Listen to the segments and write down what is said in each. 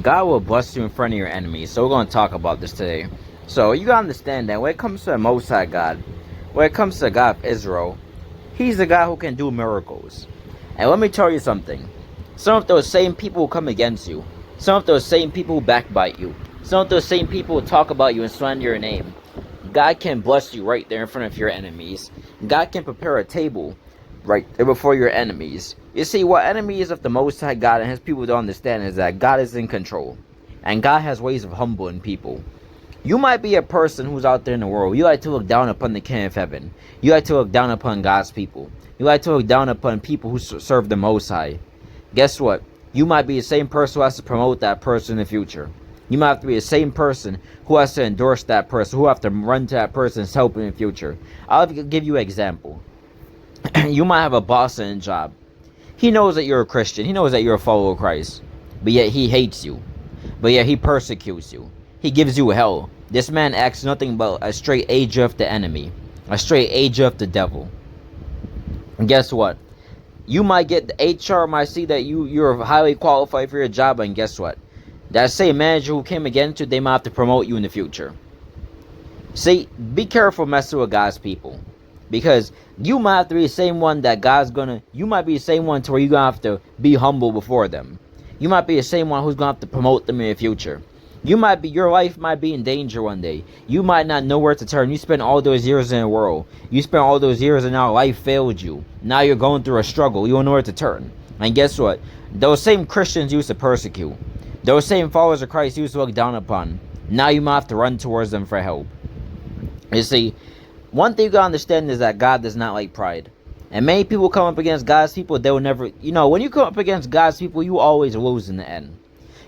God will bless you in front of your enemies. So we're going to talk about this today. So you got to understand that when it comes to the Most High God, when it comes to the God of Israel, He's the God who can do miracles. And let me tell you something. Some of those same people who come against you, some of those same people who backbite you, some of those same people who talk about you and slander your name, God can bless you right there in front of your enemies. God can prepare a table right there before your enemies. You see, what enemies of the Most High God and His people don't understand is that God is in control. And God has ways of humbling people. You might be a person who's out there in the world. You like to look down upon the King of Heaven. You like to look down upon God's people. You like to look down upon people who serve the Most High. Guess what? You might be the same person who has to promote that person in the future. You might have to be the same person who has to endorse that person, who have to run to that person's help in the future. I'll give you an example. You might have a boss in a job. He knows that you're a Christian. He knows that you're a follower of Christ. But yet he hates you. But yet he persecutes you. He gives you hell. This man acts nothing but a straight agent of the enemy. A straight agent of the devil. And guess what? You might get the HR might see that you're highly qualified for your job, and guess what? That same manager who came against you, they might have to promote you in the future. See, be careful messing with God's people. Because you might have to be the same one that you might be the same one to where you're going to have to be humble before them. You might be the same one who's going to have to promote them in the future. Your life might be in danger one day. You might not know where to turn. You spent all those years in the world. You spent all those years and now life failed you. Now you're going through a struggle. You don't know where to turn. And guess what? Those same Christians used to persecute. Those same followers of Christ used to look down upon. Now you might have to run towards them for help. You see, one thing you gotta understand is that God does not like pride. And many people come up against God's people, they will never, when you come up against God's people, you always lose in the end.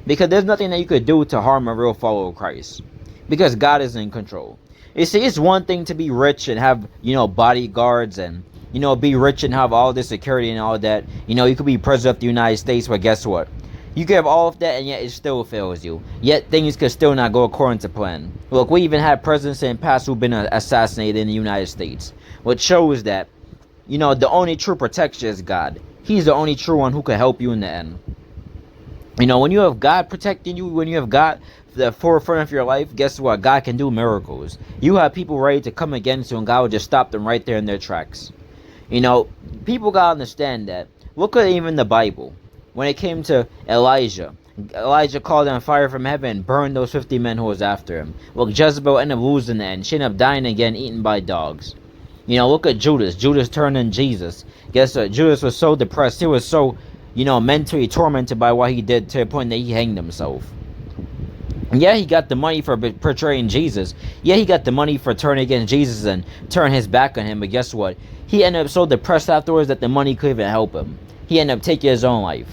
Because there's nothing that you could do to harm a real follower of Christ. Because God is in control. You see, it's one thing to be rich and have, bodyguards and, be rich and have all this security and all that. You could be president of the United States, but guess what? You could have all of that and yet it still fails you. Yet things could still not go according to plan. Look, we even had presidents in the past who've been assassinated in the United States. Which shows that, the only true protection is God. He's the only true one who can help you in the end. When you have God protecting you, when you have God the forefront of your life, guess what? God can do miracles. You have people ready to come against you and God will just stop them right there in their tracks. People gotta understand that. Look at even the Bible. When it came to Elijah called down fire from heaven and burned those 50 men who was after him. Look, Jezebel ended up losing the end. She ended up dying again, eaten by dogs. Look at Judas. Judas turned on Jesus. Guess what? Judas was so depressed. He was so, mentally tormented by what he did to the point that he hanged himself. Yeah, he got the money for portraying Jesus. Yeah, he got the money for turning against Jesus and turning his back on him. But guess what? He ended up so depressed afterwards that the money couldn't even help him. He ended up taking his own life.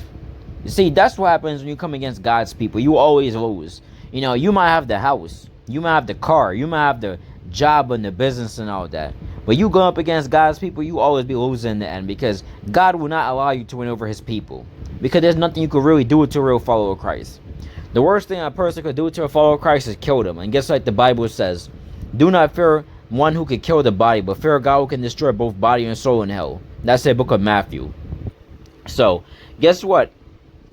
You see, that's what happens when you come against God's people. You always lose. You might have the house. You might have the car. You might have the job and the business and all that. But you go up against God's people, you always be losing in the end. Because God will not allow you to win over His people. Because there's nothing you could really do to a real follower of Christ. The worst thing a person could do to a follower of Christ is kill them. And guess like the Bible says, do not fear one who could kill the body, but fear God who can destroy both body and soul in hell. That's the book of Matthew. So, guess what?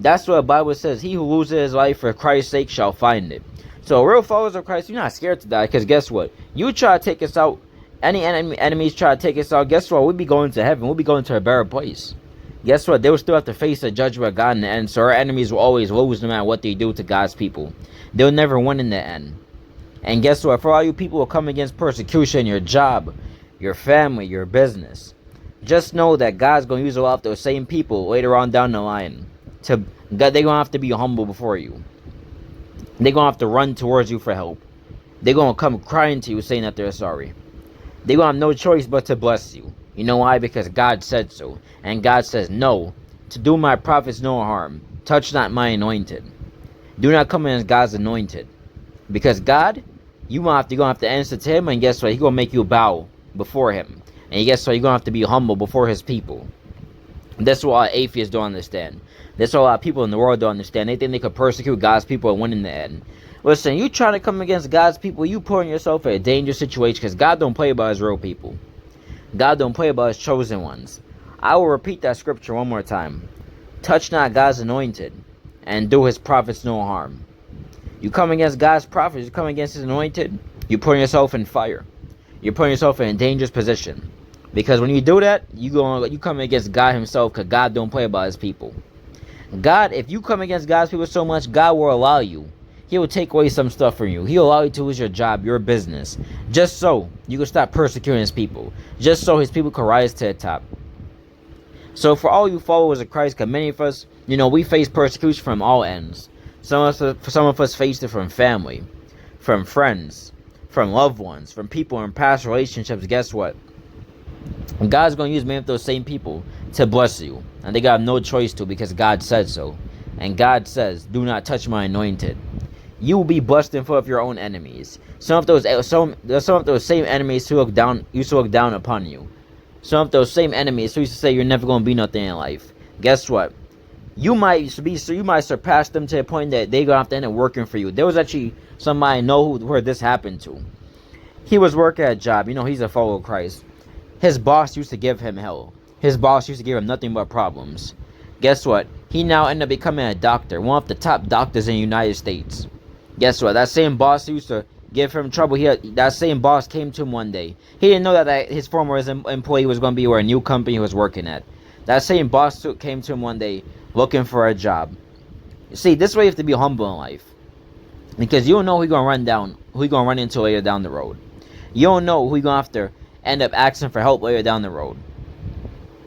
That's what the Bible says. He who loses his life for Christ's sake shall find it. So, real followers of Christ, you're not scared to die. Because guess what? You try to take us out. Any enemies try to take us out. Guess what? We'll be going to heaven. We'll be going to a better place. Guess what? They will still have to face the judgment of God in the end. So, our enemies will always lose no matter what they do to God's people. They'll never win in the end. And guess what? For all you people who come against persecution, your job, your family, your business, just know that God's going to use a lot of those same people later on down the line. They're going to have to be humble before you. They're going to have to run towards you for help. They're going to come crying to you saying that they're sorry. They're going to have no choice but to bless you. You know why? Because God said so. And God says, no, to do my prophets no harm. Touch not my anointed. Do not come against God's anointed. Because God, you're going to have to answer to Him. And guess what? He's going to make you bow before Him. And guess what? You're going to have to be humble before His people. That's what a lot of atheists don't understand. That's what a lot of people in the world don't understand. They think they could persecute God's people and win in the end. Listen, you trying to come against God's people, you putting yourself in a dangerous situation because God don't play about His real people. God don't play about His chosen ones. I will repeat that scripture one more time. Touch not God's anointed. and do his prophets no harm. You come against God's prophets, you come against his anointed, you put yourself in fire. You're putting yourself in a dangerous position. Because when you do that, you come against God himself, because God don't play about his people. God, if you come against God's people so much, God will allow you. He will take away some stuff from you. He'll allow you to lose your job, your business, just so you can stop persecuting his people. Just so his people can rise to the top. So for all you followers of Christ, because many of us, we face persecution from all ends. Some of us face it from family, from friends, from loved ones, from people in past relationships. Guess what? God's going to use many of those same people to bless you. And they got no choice to, because God said so. And God says, do not touch my anointed. You will be blessed in front of your own enemies. Some of those same enemies who used to look down upon you. Some of those same enemies who used to say you're never going to be nothing in life. Guess what? You might surpass them to the point that they're going to have to end up working for you. There was actually somebody I know where this happened to. He was working at a job. He's a follower of Christ. His boss used to give him hell. His boss used to give him nothing but problems. Guess what? He now ended up becoming a doctor, one of the top doctors in the United States. Guess what? That same boss who used to give him trouble, that same boss came to him one day. He didn't know that his former employee was going to be where a new company he was working at. That same boss came to him one day looking for a job. See, this way you have to be humble in life. Because you don't know who you're going to run into later down the road. You don't know who you're going to have to end up asking for help later down the road.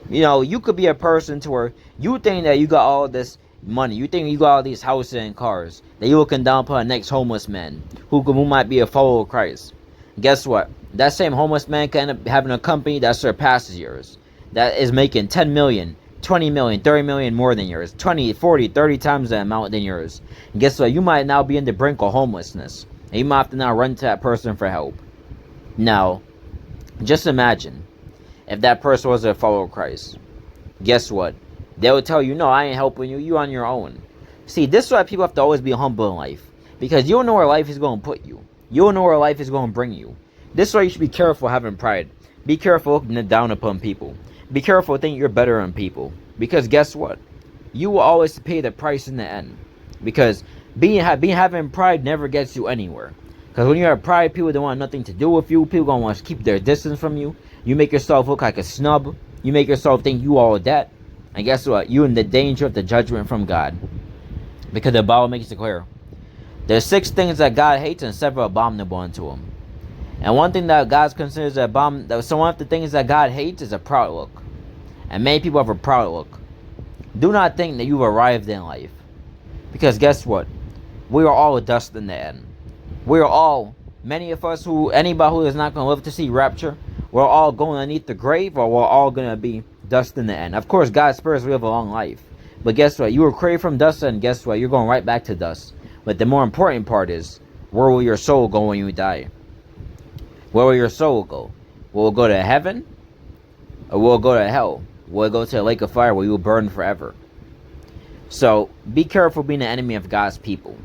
You could be a person to where you think that you got all this money, you think you got all these houses and cars, that you're looking down upon the next homeless man who might be a follower of Christ. Guess what? That same homeless man can end up having a company that surpasses yours, that is making 10 million, 20 million, 30 million more than yours, 20, 40, 30 times the amount than yours. And guess what? You might now be in the brink of homelessness, and you might have to now run to that person for help. Now, just imagine if that person was a follower of Christ. Guess what? They will tell you, no, I ain't helping you. You on your own. See, this is why people have to always be humble in life. Because you don't know where life is going to put you. You don't know where life is going to bring you. This is why you should be careful having pride. Be careful looking down upon people. Be careful thinking you're better than people. Because guess what? You will always pay the price in the end. Because having pride never gets you anywhere. Because when you have pride, people don't want nothing to do with you. People going to want to keep their distance from you. You make yourself look like a snub. You make yourself think you all that. And guess what? You're in the danger of the judgment from God. Because the Bible makes it clear. There's 6 things that God hates and 7 abominable unto him. And one thing that God considers abominable, so one of the things that God hates is a proud look. And many people have a proud look. Do not think that you've arrived in life. Because guess what? We are all dust in the end. We are all, many of us anybody who is not going to live to see rapture, we're all going underneath the grave, or we're all going to be dust in the end. Of course, God spares we live a long life. But guess what? You were created from dust, and guess what? You're going right back to dust. But the more important part is, where will your soul go when you die? Where will your soul go? Will it go to heaven? Or will it go to hell? Will it go to the lake of fire where you will burn forever? So, be careful being an enemy of God's people.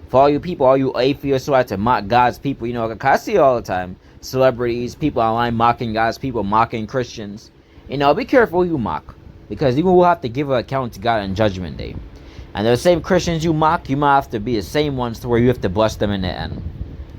For all you people, all you atheists who like to mock God's people, I see it all the time. Celebrities, people online mocking God's people, mocking Christians. Be careful who you mock. Because you will have to give an account to God on Judgment Day. And the same Christians you mock, you might have to be the same ones to where you have to bless them in the end.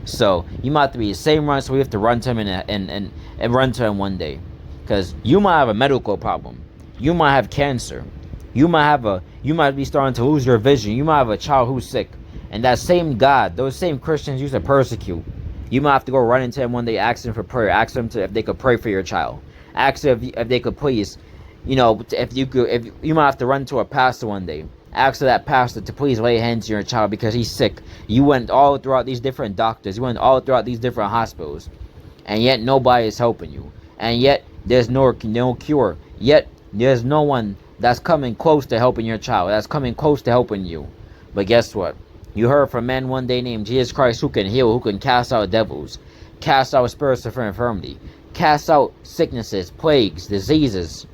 So, you might have to be the same ones so we have to run to him and run to him one day. Because you might have a medical problem. You might have cancer. You might be starting to lose your vision. You might have a child who's sick. And that same God, those same Christians used to persecute. You might have to go run into him one day, ask him for prayer. Ask him if they could pray for your child. Ask if they could please, if you might have to run to a pastor one day. Ask that pastor to please lay hands on your child because he's sick. You went all throughout these different doctors. You went all throughout these different hospitals. And yet nobody is helping you. And yet there's no cure. Yet there's no one that's coming close to helping your child. That's coming close to helping you. But guess what? You heard from a man one day named Jesus Christ who can heal, who can cast out devils, cast out spirits of infirmity, cast out sicknesses, plagues, diseases,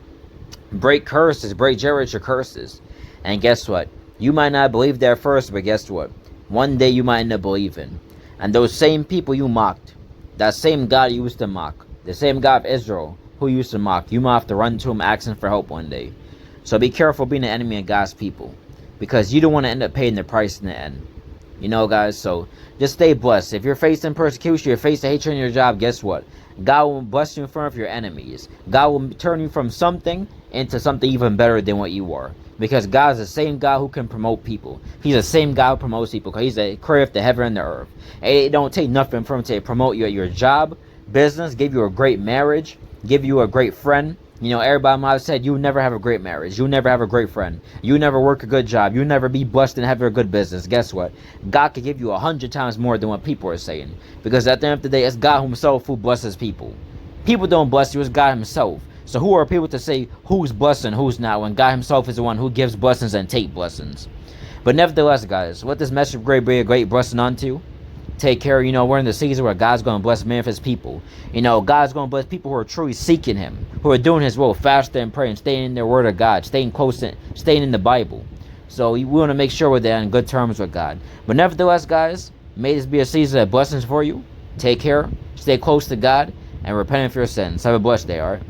break curses, break generational curses. And guess what? You might not believe that first, but guess what? One day you might end up believing. And those same people you mocked, that same God you used to mock, the same God of Israel who you used to mock, you might have to run to him asking for help one day. So be careful being an enemy of God's people. because you don't want to end up paying the price in the end. You know, guys, so just stay blessed. If you're facing persecution, you're facing hatred in your job, guess what? God will bless you in front of your enemies. God will turn you from something into something even better than what you were. Because God is the same God who can promote people. He's the same God who promotes people. Because He's the creator of the heaven and the earth. And it don't take nothing from Him to promote you at your job, business, give you a great marriage, give you a great friend. You know, everybody might have said you'll never have a great marriage, you'll never have a great friend, you never work a good job, you'll never be blessed and have a good business. Guess what? God can give you 100 times more than what people are saying. Because at the end of the day, it's God Himself who blesses people. People don't bless you, it's God Himself. So who are people to say who's blessing, who's not, when God Himself is the one who gives blessings and take blessings? But nevertheless, guys, what this message will be a great blessing unto. Take care. You know, we're in the season where God's going to bless many of His people. You know, God's going to bless people who are truly seeking Him, who are doing His will, fasting and praying, staying in their Word of God, staying close, staying in the Bible. So we want to make sure we're on good terms with God. But nevertheless, guys, may this be a season of blessings for you. Take care, stay close to God, and repent of your sins. Have a blessed day, alright?